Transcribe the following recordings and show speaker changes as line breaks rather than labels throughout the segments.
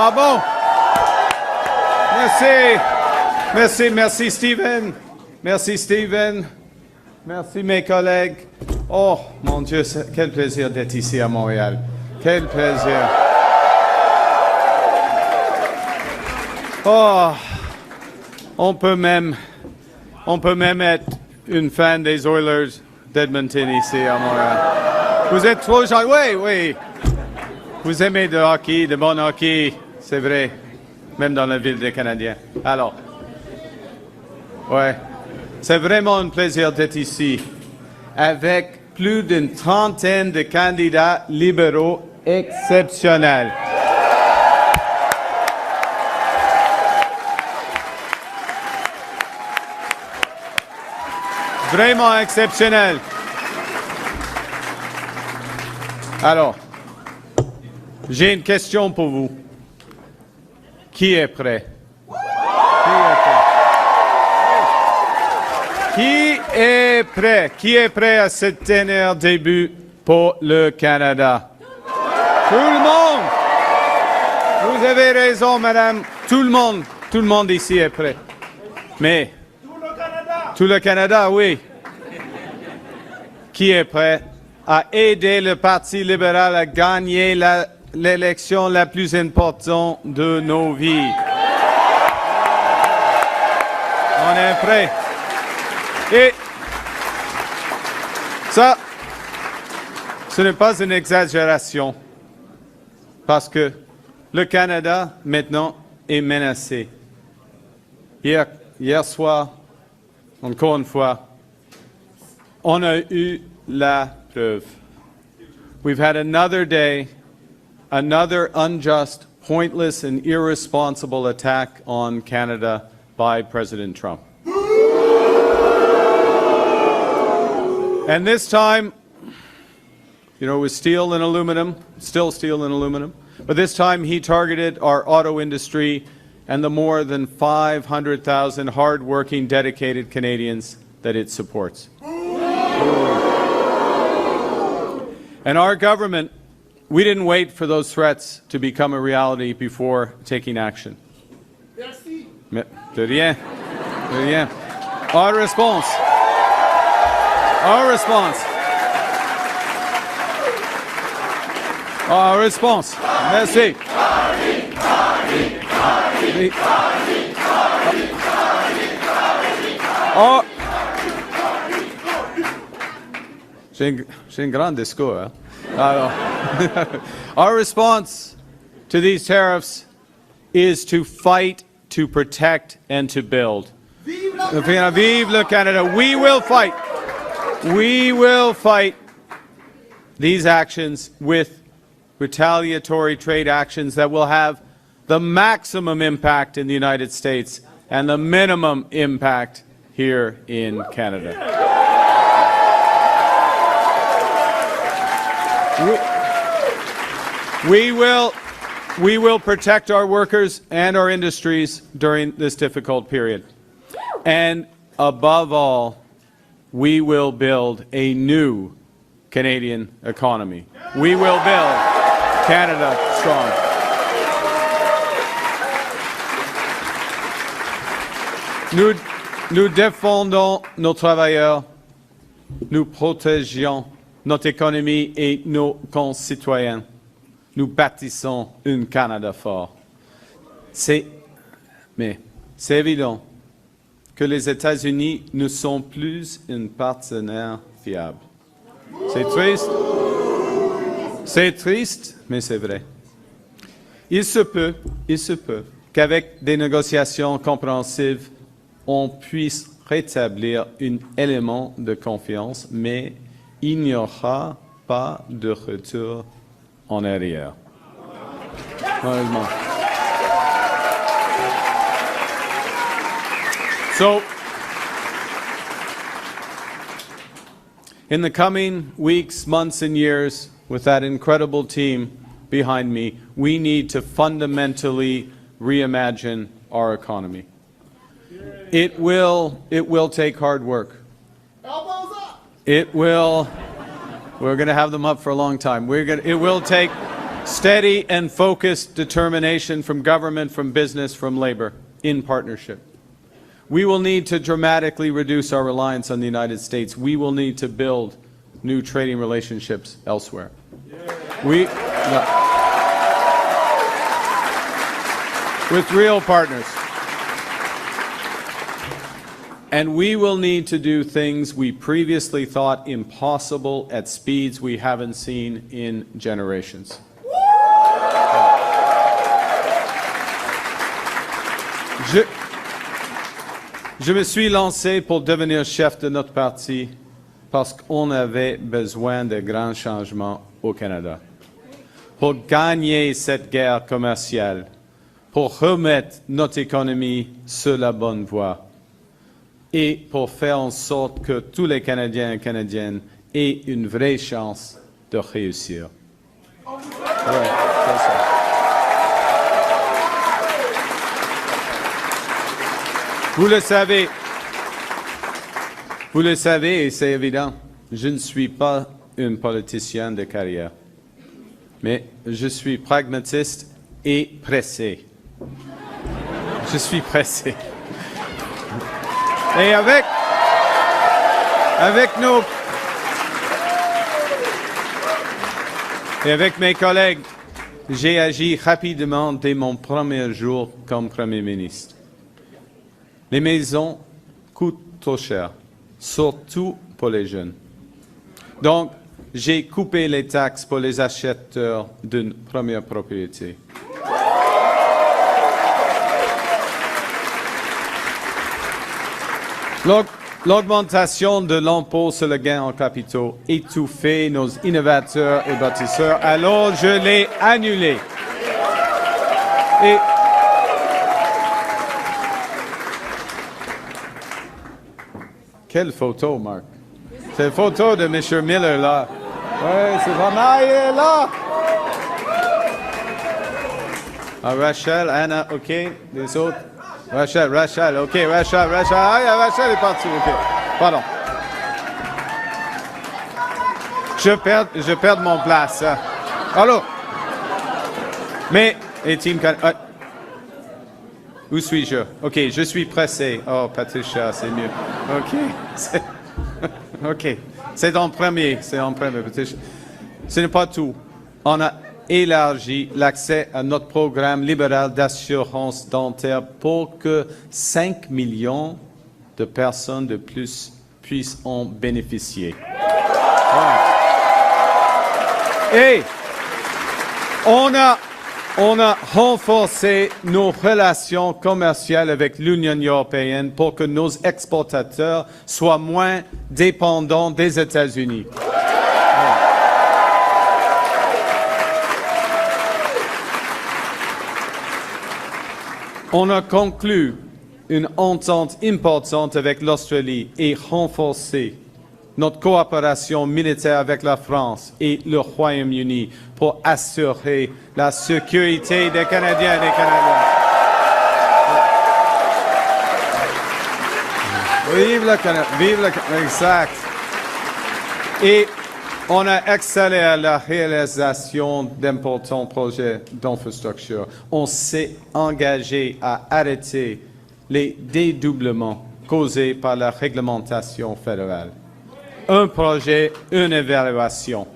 Ah bon? Merci Steven. Merci Steven. Merci mes collègues. Oh mon Dieu, quel plaisir d'être ici à Montréal. Quel plaisir. Oh, on peut même être une fan des Oilers d'Edmonton ici à Montréal. Vous êtes trop gentil. Oui. Vous aimez le hockey, le bon hockey, c'est vrai. Même dans la ville des Canadiens. Alors, ouais, c'est vraiment un plaisir d'être ici avec plus d'une trentaine de candidats libéraux exceptionnels. Vraiment exceptionnel. Alors, j'ai une question pour vous. Qui est prêt? Qui est prêt? Qui est prêt à se tenir debout pour le Canada? Tout le monde! Vous avez raison, madame. Tout le monde ici est prêt. Mais tout le Canada, oui. Qui est prêt à aider le Parti libéral à gagner l'élection la plus importante de nos vies? On est prêt. Et ça, ce n'est pas une exagération, parce que le Canada, maintenant, est menacé. Hier soir, encore une fois, on a eu la preuve. We've had another day, another unjust, pointless, and irresponsible attack on Canada by President Trump. And this time, with steel and aluminum, still steel and aluminum, but this time he targeted our auto industry and the more than 500,000 hard-working, dedicated Canadians that it supports. And our government, we didn't wait for those threats to become a reality before taking action.
Merci.
De rien. De rien. Our response. Our response. Merci. Oh. J'ai un grand discours. Hein? Alors, our response to these tariffs is to fight, to protect, and to build. Vive le Canada. We will fight. We will fight these actions with retaliatory trade actions that will have the maximum impact in the United States and the minimum impact here in Canada. We will protect our workers and our industries during this difficult period. And above all, we will build a new Canadian economy. We will build Canada strong. Nous défendons nos travailleurs, nous protégeons notre économie et nos concitoyens. Nous bâtissons un Canada fort. Mais c'est évident que les États-Unis ne sont plus un partenaire fiable. C'est triste, mais c'est vrai. Il se peut qu'avec des négociations compréhensives, on puisse rétablir un élément de confiance, mais il n'y aura pas de retour en arrière. Heureusement. So, in the coming weeks, months, and years, with that incredible team behind me, we need to fundamentally reimagine our economy. It will take hard work.
Elbows up.
We're going to have them up for a long time. It will take Steady and focused determination from government, from business, from labor, in partnership. We will need to dramatically reduce our reliance on the United States. We will need to build new trading relationships elsewhere. With real partners. And we will need to do things we previously thought impossible at speeds we haven't seen in generations. Je me suis lancé pour devenir chef de notre parti parce qu'on avait besoin de grands changements au Canada. Pour gagner cette guerre commerciale, pour remettre notre économie sur la bonne voie et pour faire en sorte que tous les Canadiens et Canadiennes aient une vraie chance de réussir. Ouais, c'est ça. Vous le savez et c'est évident, je ne suis pas un politicien de carrière, mais je suis pragmatiste et pressé. Je suis pressé. Et avec mes collègues, j'ai agi rapidement dès mon premier jour comme Premier ministre. Les maisons coûtent trop cher, surtout pour les jeunes. Donc, j'ai coupé les taxes pour les acheteurs d'une première propriété. L'augmentation de l'impôt sur le gain en capitaux étouffait nos innovateurs et bâtisseurs, alors je l'ai annulé. Et quelle photo, Marc? C'est une photo de M. Miller, là. Oui, c'est vraiment, il est là. Ah, Rachel, Anna, OK, les autres. Rachel, OK, Rachel. Ah, Rachel est partie, OK. Pardon. Je perds mon place. Hein. Allô? Mais, et Team où suis-je? OK, je suis pressé. Oh, Patricia, c'est mieux. OK. OK. C'est en premier. Patricia. Ce n'est pas tout. On a élargi l'accès à notre programme libéral d'assurance dentaire pour que 5 millions de personnes de plus puissent en bénéficier. Ouais. Et on a renforcé nos relations commerciales avec l'Union européenne pour que nos exportateurs soient moins dépendants des États-Unis. On a conclu une entente importante avec l'Australie et renforcé notre coopération militaire avec la France et le Royaume-Uni pour assurer la sécurité des Canadiens et des Canadiens. Vive le Canada, exact. Et on a accéléré la réalisation d'importants projets d'infrastructure. On s'est engagé à arrêter les dédoublements causés par la réglementation fédérale. Un projet, une évaluation.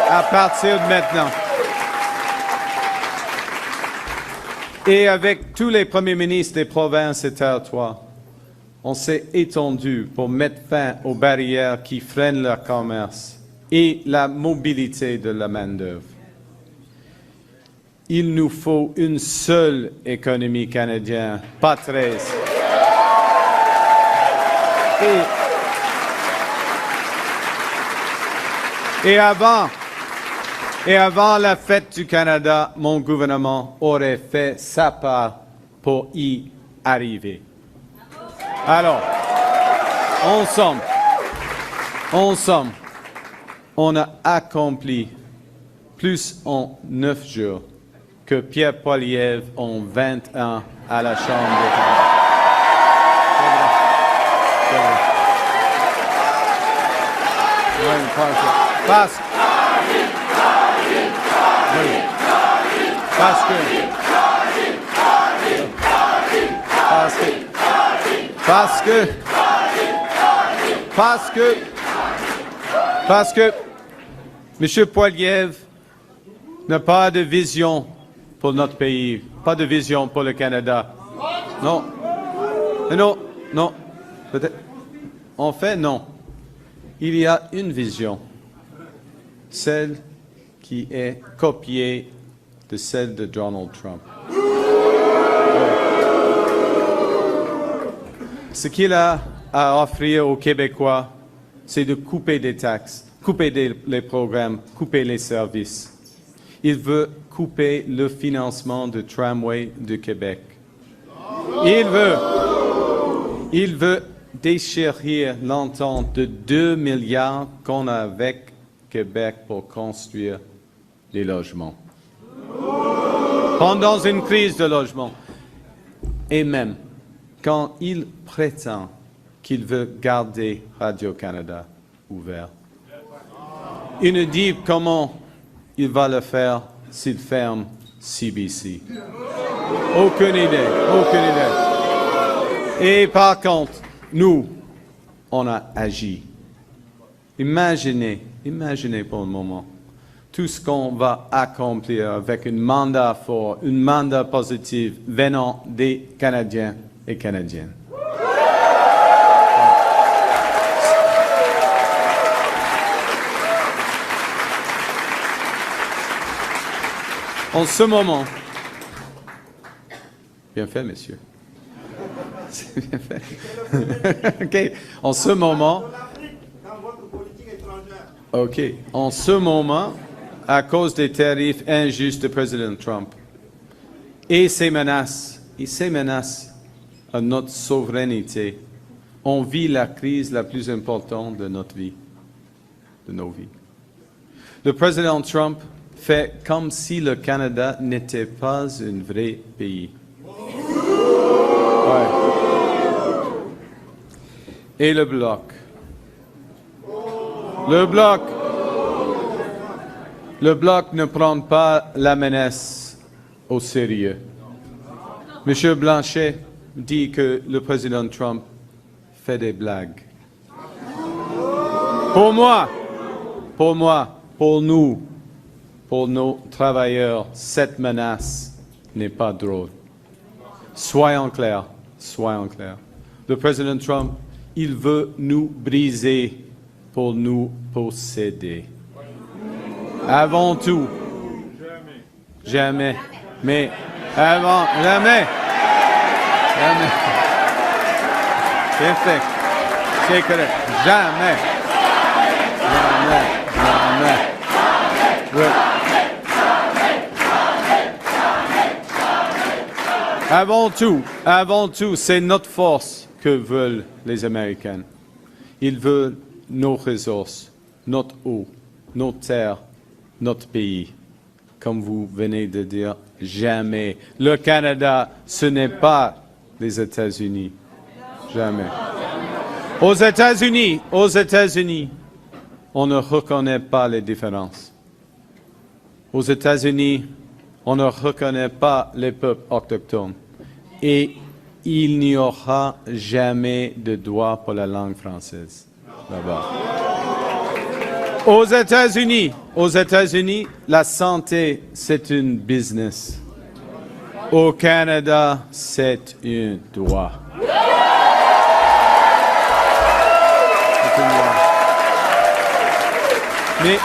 À partir de maintenant. Et avec tous les premiers ministres des provinces et territoires, on s'est étendu pour mettre fin aux barrières qui freinent leur commerce et la mobilité de la main-d'œuvre. Il nous faut une seule économie canadienne, pas 13. Et avant la fête du Canada, mon gouvernement aurait fait sa part pour y arriver. Alors, ensemble, on a accompli plus en 9 jours que Pierre Poilievre en 20 ans à la Chambre des Canadiens. Parce Parce que M. Poilievre n'a pas de vision pour notre pays, pas de vision pour le Canada. Non. Non. Peut-être. En fait, non. Il y a une vision, celle qui est copiée de celle de Donald Trump. Ce qu'il a à offrir aux Québécois, c'est de couper des taxes, couper les programmes, couper les services. Il veut couper le financement du tramway de Québec. Il veut déchirer l'entente de 2 milliards qu'on a avec Québec pour construire des logements. Pendant une crise de logement. Et même quand il prétend qu'il veut garder Radio-Canada ouvert. Il nous dit comment il va le faire s'il ferme CBC. Aucune idée. Et par contre, nous, on a agi. Imaginez pour un moment tout ce qu'on va accomplir avec un mandat fort, un mandat positif venant des Canadiens et Canadiennes. En ce moment, bien fait, messieurs. C'est bien fait. OK. En ce moment, à cause des tarifs injustes du président Trump et ses menaces à notre souveraineté, on vit la crise la plus importante de nos vies. Le président Trump fait comme si le Canada n'était pas un vrai pays. Ouais. Et le Bloc. Le Bloc ne prend pas la menace au sérieux. M. Blanchet dit que le président Trump fait des blagues. Pour nous, pour nos travailleurs, cette menace n'est pas drôle. Soyons clairs. Le président Trump, il veut nous briser pour nous posséder. Avant tout. Jamais. Mais avant, jamais. Bien fait. C'est correct. Jamais. Oui. Avant tout, c'est notre force que veulent les Américains. Ils veulent nos ressources, notre eau, nos terres, notre pays. Comme vous venez de dire, jamais. Le Canada, ce n'est pas les États-Unis. Jamais. Aux États-Unis, on ne reconnaît pas les différences. Aux États-Unis, on ne reconnaît pas les peuples autochtones. Et il n'y aura jamais de droit pour la langue française là-bas. Aux États-Unis, la santé, c'est un business. Au Canada, c'est un droit. C'est un droit. Mais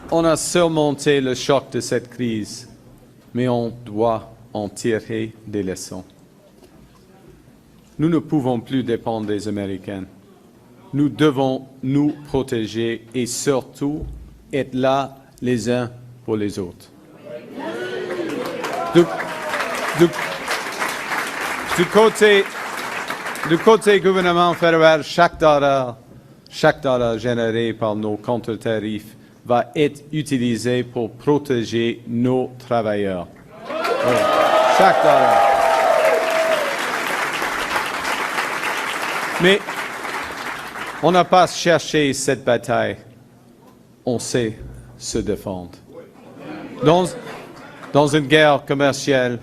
on a surmonté le choc de cette crise, mais on doit en tirer des leçons. Nous ne pouvons plus dépendre des Américains. Nous devons nous protéger et surtout être là les uns pour les autres. Du côté gouvernement fédéral, chaque dollar généré par nos contre-tarifs va être utilisé pour protéger nos travailleurs. Voilà. Chaque dollar. On n'a pas cherché cette bataille. On sait se défendre. Dans une guerre commerciale,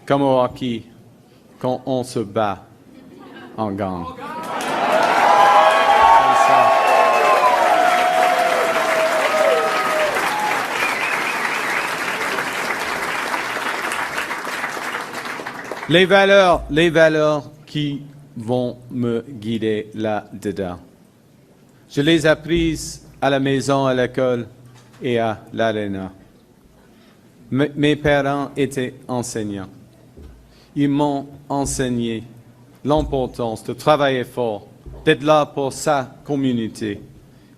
comme au hockey, quand on se bat, on gagne. C'est ça. Les valeurs qui vont me guider là-dedans. Je les ai apprises à la maison, à l'école et à l'aréna. Mes parents étaient enseignants. Ils m'ont enseigné l'importance de travailler fort, d'être là pour sa communauté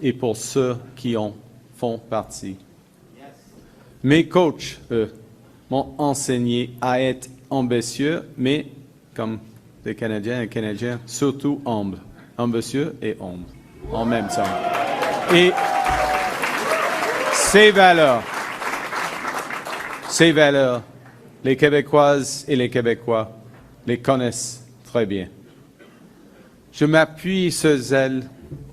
et pour ceux qui en font partie. Mes coachs, eux, m'ont enseigné à être ambitieux, mais comme les Canadiens et Canadiens, surtout humble. Ambitieux et humble, en même temps. Et ces valeurs, les Québécoises et les Québécois les connaissent très bien. Je m'appuie sur elles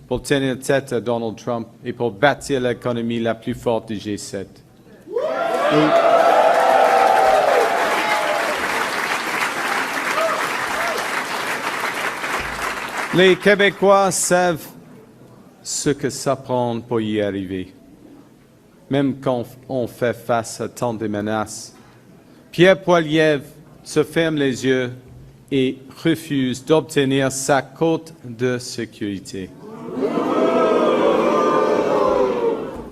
pour tenir tête à Donald Trump et pour bâtir l'économie la plus forte du G7. Les Québécois savent ce que ça prend pour y arriver. Même quand on fait face à tant de menaces, Pierre Poilievre se ferme les yeux et refuse d'obtenir sa cote de sécurité.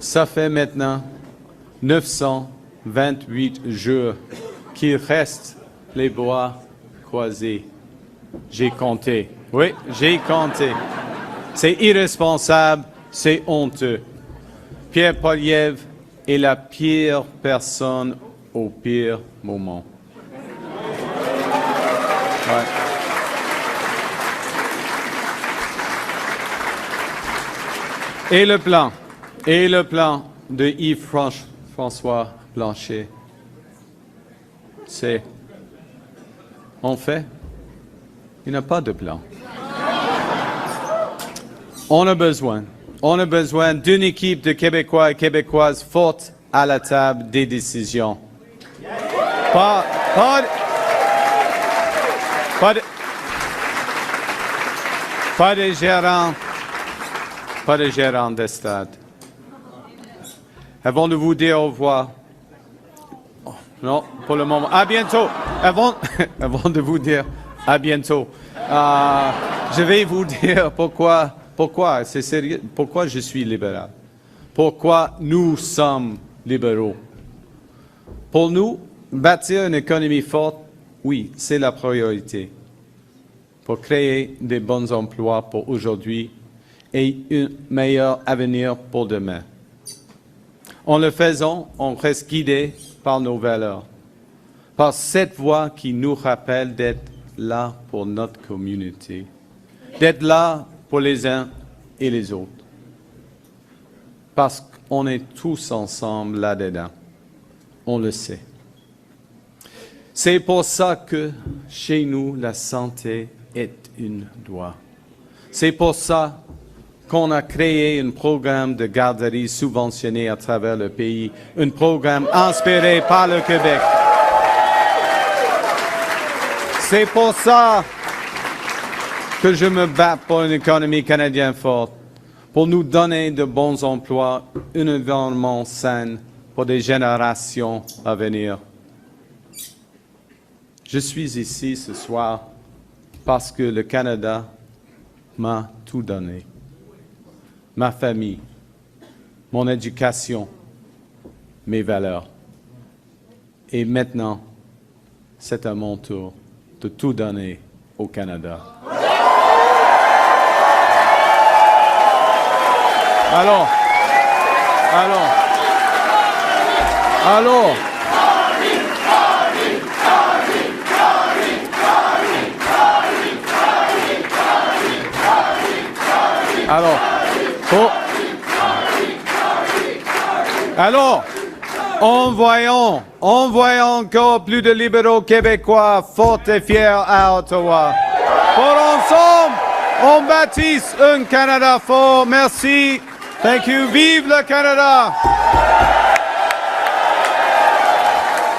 Ça fait maintenant 928 jours qu'il reste les bras croisés. J'ai compté. Oui, j'ai compté. C'est irresponsable, c'est honteux. Pierre Poilievre est la pire personne au pire moment. Ouais. Et le plan de Yves-François Blanchet, c'est, en fait, il n'y a pas de plan. On a besoin d'une équipe de Québécois et Québécoises fortes à la table des décisions. Pas de gérants de stade. Avant de vous dire au revoir, non, pour le moment, à bientôt. Avant de vous dire à bientôt, je vais vous dire pourquoi, c'est sérieux, pourquoi je suis libéral. Pourquoi nous sommes libéraux. Pour nous, bâtir une économie forte, oui, c'est la priorité. Pour créer des bons emplois pour aujourd'hui et un meilleur avenir pour demain. En le faisant, on reste guidé par nos valeurs, par cette voix qui nous rappelle d'être là pour notre communauté, d'être là pour les uns et les autres. Parce qu'on est tous ensemble là-dedans. On le sait. C'est pour ça que chez nous, la santé est une droit. C'est pour ça qu'on a créé un programme de garderie subventionné à travers le pays, un programme inspiré par le Québec. C'est pour ça que je me bats pour une économie canadienne forte, pour nous donner de bons emplois, un environnement sain pour des générations à venir. Je suis ici ce soir parce que le Canada m'a tout donné. Ma famille, mon éducation, mes valeurs. Et maintenant, c'est à mon tour de tout donner au Canada. Alors, en voyant encore plus de libéraux québécois forts et fiers à Ottawa. Pour ensemble, On bâtisse un Canada fort. Merci. Thank you. Vive le Canada.